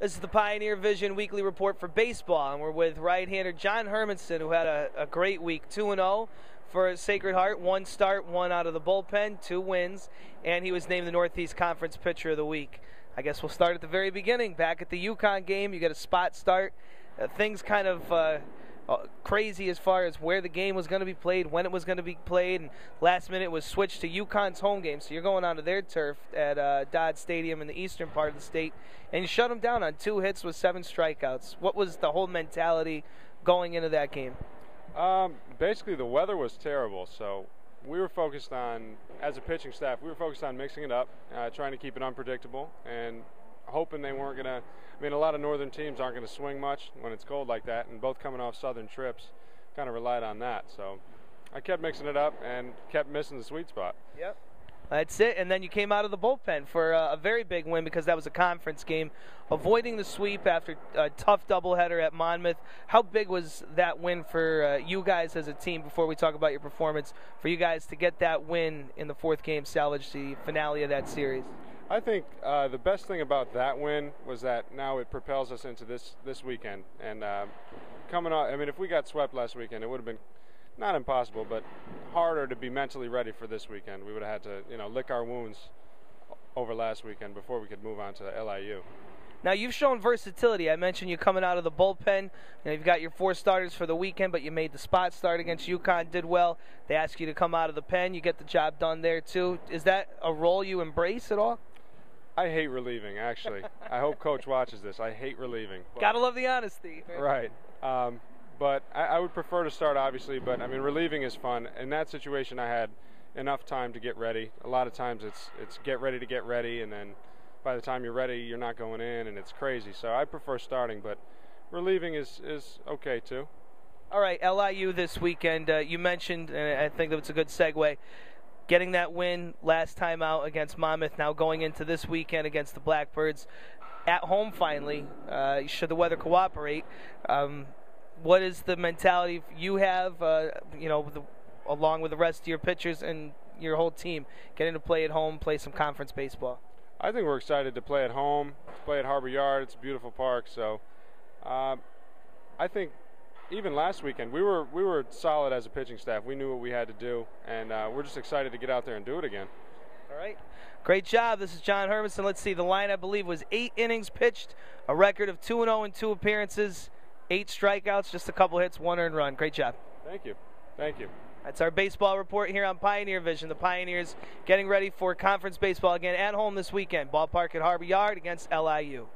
This is the Pioneer Vision Weekly Report for baseball, and we're with right-hander John Hermanson, who had a great week, 2-0 for Sacred Heart, 1 start, 1 out of the bullpen, 2 wins, and he was named the Northeast Conference Pitcher of the Week. I guess we'll start at the very beginning. Back at the UConn game, you get a spot start. Things kind of crazy as far as where the game was going to be played, when it was going to be played, and last minute it was switched to UConn's home game. So you're going onto their turf at Dodd Stadium in the eastern part of the state, and you shut them down on 2 hits with 7 strikeouts. What was the whole mentality going into that game? Basically, the weather was terrible, so we were focused on, as a pitching staff, we were focused on mixing it up, trying to keep it unpredictable, and hoping they weren't going to. I mean, a lot of northern teams aren't going to swing much when it's cold like that, and both coming off southern trips kind of relied on that. So I kept mixing it up and kept missing the sweet spot. Yep. That's it, and then you came out of the bullpen for a very big win because that was a conference game, avoiding the sweep after a tough doubleheader at Monmouth. How big was that win for you guys as a team, before we talk about your performance, for you guys to get that win in the 4th game, salvage the finale of that series? I think the best thing about that win was that now it propels us into this weekend. And coming off, I mean, if we got swept last weekend, it would have been not impossible, but harder to be mentally ready for this weekend. We would have had to, lick our wounds over last weekend before we could move on to LIU. Now, you've shown versatility. I mentioned you coming out of the bullpen. You've got your 4 starters for the weekend, but you made the spot start against UConn, did well. They ask you to come out of the pen. You get the job done there, too. Is that a role you embrace at all? I hate relieving, actually. I hope Coach watches this. I hate relieving. Gotta love the honesty. Right. But I would prefer to start, obviously, but, I mean, relieving is fun. In that situation, I had enough time to get ready. A lot of times it's get ready to get ready, and then by the time you're ready, you're not going in, and it's crazy. So I prefer starting, but relieving is okay, too. All right, LIU this weekend. You mentioned, and I think that's a good segue, getting that win last time out against Monmouth, now going into this weekend against the Blackbirds at home finally, should the weather cooperate. What is the mentality you have, along with the rest of your pitchers and your whole team, getting to play at home, play some conference baseball? I think we're excited to play at home, to play at Harbor Yard. It's a beautiful park, so I think even last weekend we were solid as a pitching staff. We knew what we had to do, and we're just excited to get out there and do it again. All right. Great job. This is John Hermanson. Let's see. The line, I believe, was 8 innings pitched, a record of 2-0 in 2 appearances, 8 strikeouts, just a couple hits, 1 earned run. Great job. Thank you. Thank you. That's our baseball report here on Pioneer Vision. The Pioneers getting ready for conference baseball again at home this weekend. Ballpark at Harbor Yard against LIU.